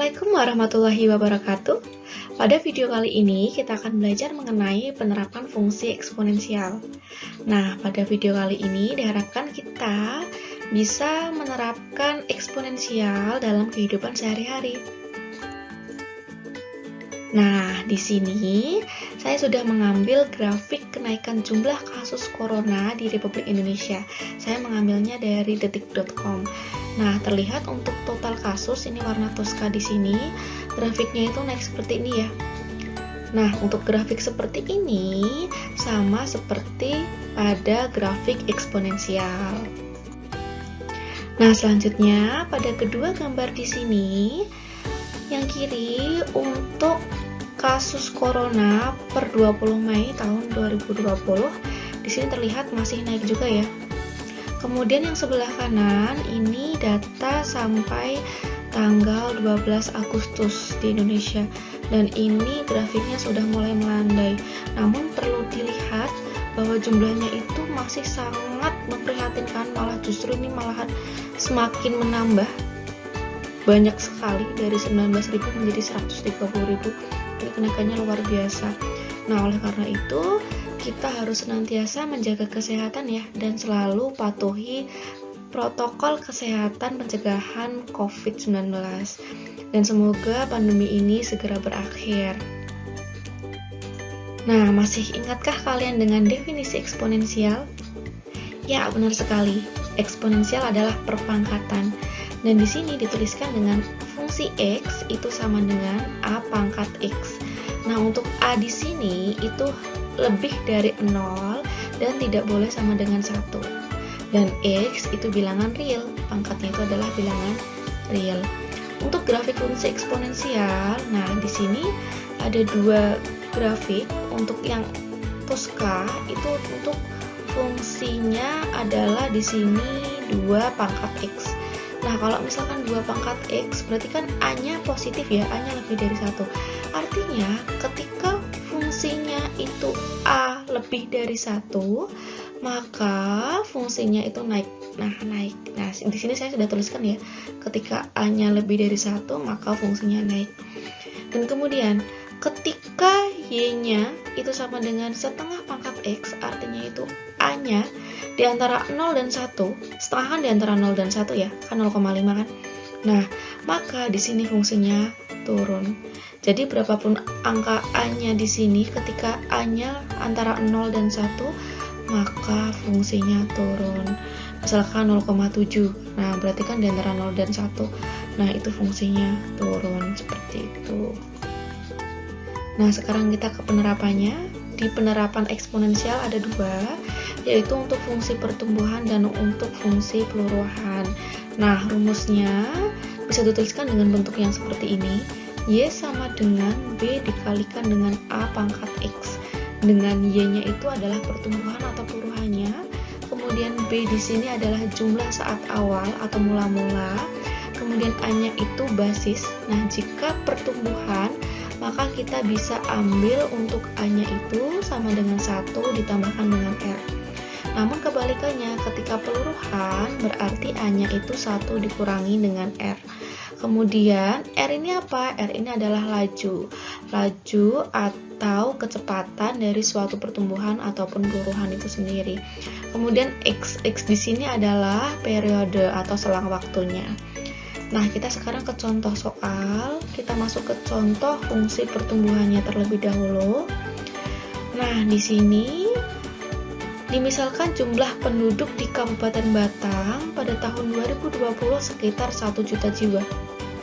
Assalamualaikum warahmatullahi wabarakatuh. Pada video kali ini kita akan belajar mengenai penerapan fungsi eksponensial. Nah, pada video kali ini diharapkan kita bisa menerapkan eksponensial dalam kehidupan sehari-hari. Nah, di sini saya sudah mengambil grafik kenaikan jumlah kasus corona di Republik Indonesia. Saya mengambilnya dari detik.com. Nah, terlihat untuk total kasus, ini warna toska di sini, grafiknya itu naik seperti ini ya. Nah, untuk grafik seperti ini sama seperti pada grafik eksponensial. Nah, selanjutnya pada kedua gambar di sini, yang kiri untuk kasus corona per 20 Mei tahun 2020, di sini terlihat masih naik juga ya. Kemudian yang sebelah kanan ini data sampai tanggal 12 Agustus di Indonesia, dan ini grafiknya sudah mulai melandai. Namun perlu dilihat bahwa jumlahnya itu masih sangat memprihatinkan, malah justru ini malahan semakin menambah banyak sekali, dari 19.000 menjadi 130.000. Ini kenaikannya luar biasa. Nah, oleh karena itu kita harus senantiasa menjaga kesehatan ya, dan selalu patuhi protokol kesehatan pencegahan COVID-19. Dan semoga pandemi ini segera berakhir. Nah, masih ingatkah kalian dengan definisi eksponensial? Ya, benar sekali. Eksponensial adalah perpangkatan. Dan di sini dituliskan dengan fungsi X itu sama dengan A pangkat X. Nah, untuk A di sini itu lebih dari 0 dan tidak boleh sama dengan 1. Dan X itu bilangan real, pangkatnya itu adalah bilangan real. Untuk grafik fungsi eksponensial, nah di sini ada dua grafik. Untuk yang toska itu untuk fungsinya adalah di sini 2 pangkat X. Nah, kalau misalkan 2 pangkat X berarti kan A-nya positif ya, A-nya lebih dari 1. Artinya ketika fungsinya itu A lebih dari 1, maka fungsinya itu naik. Nah, naik. Nah, di sini saya sudah tuliskan ya, ketika A-nya lebih dari 1, maka fungsinya naik. Dan kemudian ketika Y-nya itu sama dengan setengah pangkat X, artinya itu A-nya di antara 0 dan 1, setengah kan di antara 0 dan 1 ya, kan 0,5 kan. Nah, maka di sini fungsinya turun. Jadi berapapun angka A-nya di sini, ketika A-nya antara 0 dan 1, maka fungsinya turun. Misalkan 0,7. Nah, berarti kan di antara 0 dan 1. Nah, itu fungsinya turun seperti itu. Nah, sekarang kita ke penerapannya. Di penerapan eksponensial ada 2, yaitu untuk fungsi pertumbuhan dan untuk fungsi peluruhan. Nah, rumusnya bisa dituliskan dengan bentuk yang seperti ini. Y sama dengan B dikalikan dengan A pangkat X. Dengan Y-nya itu adalah pertumbuhan atau peluruhannya. Kemudian B di sini adalah jumlah saat awal atau mula-mula. Kemudian A-nya itu basis. Nah, jika pertumbuhan, maka kita bisa ambil untuk A-nya itu sama dengan 1 ditambahkan dengan R. Namun kebalikannya, ketika peluruhan berarti A-nya itu 1 dikurangi dengan R. Kemudian R ini apa? R ini adalah laju. Laju atau kecepatan dari suatu pertumbuhan ataupun peluruhan itu sendiri. Kemudian X di sini adalah periode atau selang waktunya. Nah, kita sekarang ke contoh soal. Kita masuk ke contoh fungsi pertumbuhannya terlebih dahulu. Nah, di sini dimisalkan jumlah penduduk di Kabupaten Batang pada tahun 2020 sekitar 1 juta jiwa.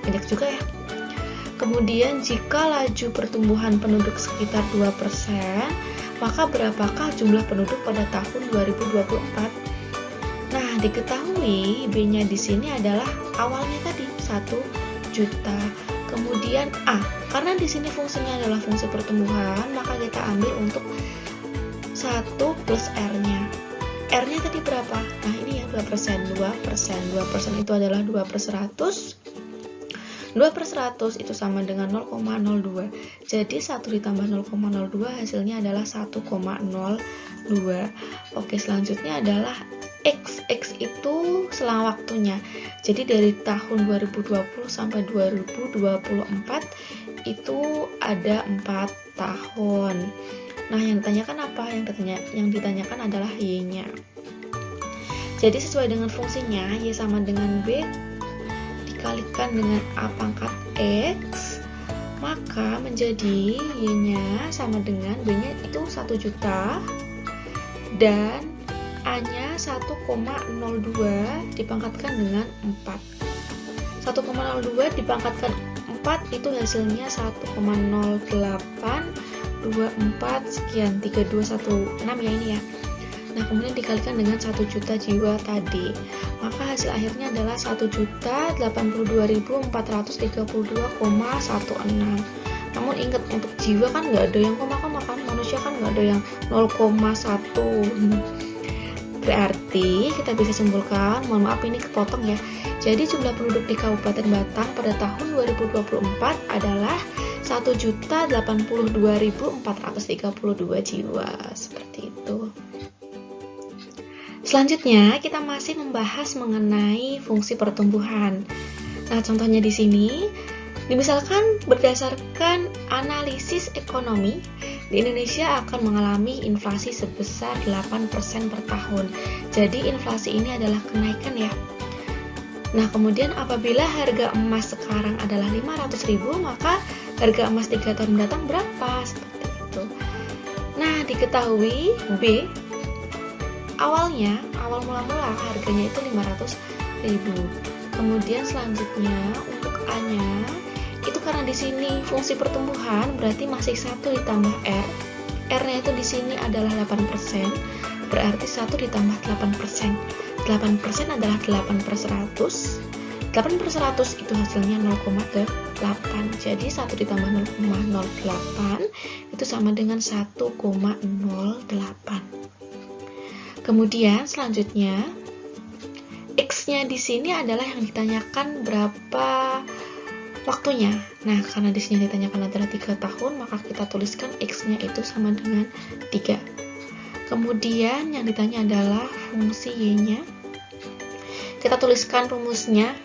Banyak juga ya. Kemudian jika laju pertumbuhan penduduk sekitar 2%, maka berapakah jumlah penduduk pada tahun 2024? Nah, diketahui B-nya di sini adalah awalnya tadi 1 juta. Kemudian A, karena di sini fungsinya adalah fungsi pertumbuhan, maka kita ambil untuk 1 plus R-nya. R-nya tadi berapa? Nah, ini ya 2%. 2% itu adalah 2 per 100. 2 per 100 itu sama dengan 0,02. Jadi 1 ditambah 0,02 hasilnya adalah 1,02. Oke, selanjutnya adalah X itu selang waktunya. Jadi dari tahun 2020 sampai 2024 itu ada 4 tahun. Nah, yang ditanyakan apa? Yang ditanyakan adalah Y-nya. Jadi sesuai dengan fungsinya, Y sama dengan B dikalikan dengan A pangkat X, maka menjadi Y-nya sama dengan B-nya itu 1 juta dan A-nya 1,02 dipangkatkan dengan 4. 1,02 dipangkatkan 4 itu hasilnya 1,0824 sekian 3216 ya ini ya. Nah, kemudian dikalikan dengan 1 juta jiwa tadi. Maka hasil akhirnya adalah 1.082.432,16. Namun ingat, untuk jiwa kan nggak ada yang koma-koma kan, manusia kan nggak ada yang 0,1. Berarti kita bisa simpulkan, mohon maaf ini kepotong ya. Jadi jumlah penduduk di Kabupaten Batang pada tahun 2024 adalah 1.082.432 jiwa. Seperti itu. Selanjutnya, kita masih membahas mengenai fungsi pertumbuhan. Nah, contohnya di sini, misalkan berdasarkan analisis ekonomi, di Indonesia akan mengalami inflasi sebesar 8% per tahun. Jadi, inflasi ini adalah kenaikan ya. Nah, kemudian apabila harga emas sekarang adalah 500.000, maka harga emas 3 tahun mendatang berapa? Seperti itu. Nah, diketahui B awal mula-mula harganya itu 500.000. Kemudian selanjutnya untuk A-nya itu karena di sini fungsi pertumbuhan berarti masih 1 ditambah R. R-nya itu di sini adalah 8%, berarti 1 ditambah 8%. 8% adalah 8/100. 8/100 itu hasilnya 0,8. Jadi 1 ditambah 0,08 itu sama dengan 1,08. Kemudian selanjutnya X-nya di sini adalah yang ditanyakan berapa waktunya. Nah, karena di sini ditanyakan adalah 3 tahun, maka kita tuliskan X-nya itu sama dengan 3. Kemudian yang ditanya adalah fungsi Y-nya. Kita tuliskan rumusnya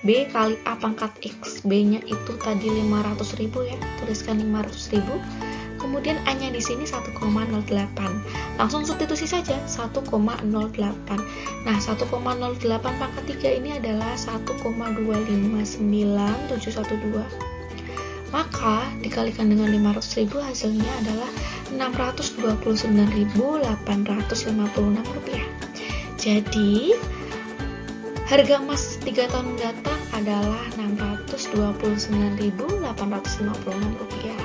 B kali A pangkat X. B-nya itu tadi 500.000 ya. Tuliskan 500.000. Kemudian A-nya di sini 1,08. Langsung substitusi saja 1,08. Nah, 1,08 pangkat 3 ini adalah 1,259712. Maka dikalikan dengan 500.000 hasilnya adalah 629.856 rupiah. Jadi harga emas 3 tahun mendatang adalah 629.856 rupiah.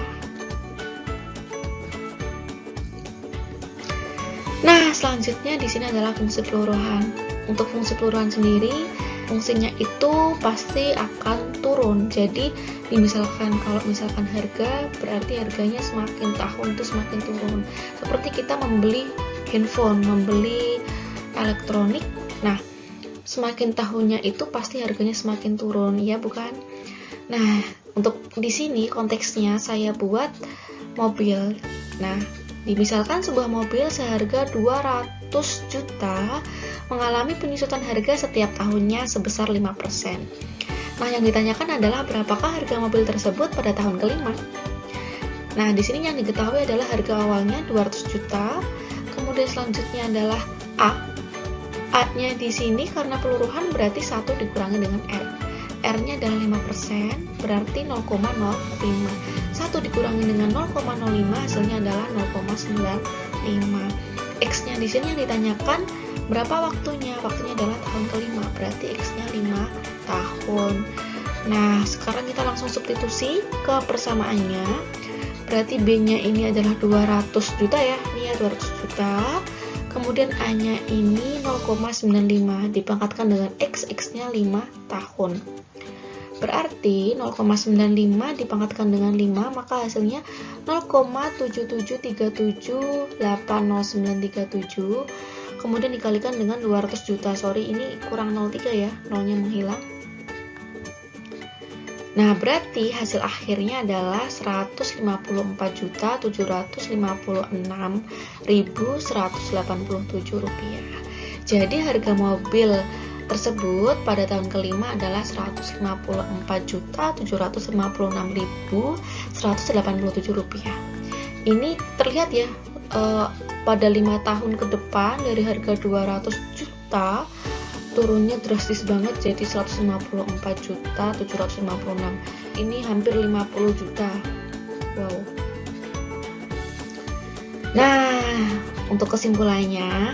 Nah, selanjutnya di sini adalah fungsi peluruhan. Untuk fungsi peluruhan sendiri, fungsinya itu pasti akan turun. Jadi, kalau misalkan harga, berarti harganya semakin tahun itu semakin turun. Seperti kita membeli handphone, membeli elektronik. Nah, semakin tahunnya itu pasti harganya semakin turun, ya bukan? Nah, untuk di sini konteksnya saya buat mobil. Nah, misalkan sebuah mobil seharga 200 juta mengalami penyusutan harga setiap tahunnya sebesar 5%. Nah, yang ditanyakan adalah berapakah harga mobil tersebut pada tahun kelima. Nah, di sini yang diketahui adalah harga awalnya 200 juta, kemudian selanjutnya adalah A. A-nya di sini karena peluruhan berarti 1 dikurangi dengan R. R-nya adalah 5%, berarti 0,05. 1 dikurangi dengan 0,05 hasilnya adalah 0,95. X-nya di sini yang ditanyakan berapa waktunya? Waktunya adalah tahun kelima, berarti X-nya 5 tahun. Nah, sekarang kita langsung substitusi ke persamaannya. Berarti B-nya ini adalah 200 juta ya. Ini ya 200 juta. Kemudian A-nya ini 0,95 dipangkatkan dengan X, X-nya 5 tahun. Berarti 0,95 dipangkatkan dengan 5, maka hasilnya 0,7737800937. Kemudian dikalikan dengan 200 juta. Sorry, ini kurang 03 ya, nolnya menghilang. Nah, berarti hasil akhirnya adalah 154.756.187 rupiah. Jadi harga mobil tersebut pada tahun kelima adalah Rp154.756.187. Ini terlihat ya, pada 5 tahun ke depan dari harga 200 juta turunnya drastis banget jadi 154.756. Ini hampir 50 juta. Wow. Nah, untuk kesimpulannya,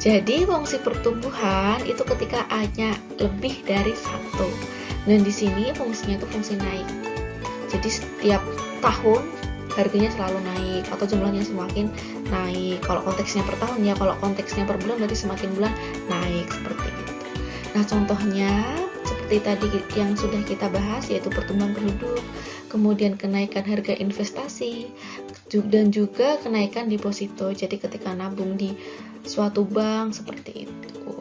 jadi fungsi pertumbuhan itu ketika A-nya lebih dari 1. Dan di sini fungsinya itu fungsi naik. Jadi setiap tahun harganya selalu naik atau jumlahnya semakin naik. Kalau konteksnya per tahun ya, kalau konteksnya per bulan berarti semakin bulan naik, seperti itu. Nah, contohnya seperti tadi yang sudah kita bahas, yaitu pertumbuhan penduduk, kemudian kenaikan harga investasi, dan juga kenaikan deposito. Jadi ketika nabung di suatu bank seperti itu.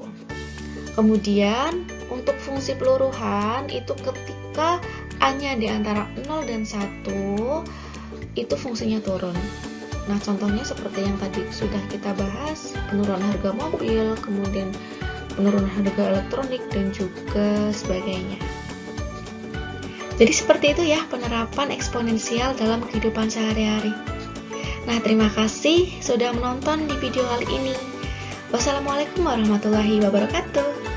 Kemudian untuk fungsi peluruhan itu ketika A-nya di antara 0 dan 1 itu fungsinya turun. Nah, contohnya seperti yang tadi sudah kita bahas, penurunan harga mobil, kemudian penurunan harga elektronik, dan juga sebagainya. Jadi seperti itu ya penerapan eksponensial dalam kehidupan sehari-hari. Nah, terima kasih sudah menonton di video kali ini. Wassalamualaikum warahmatullahi wabarakatuh.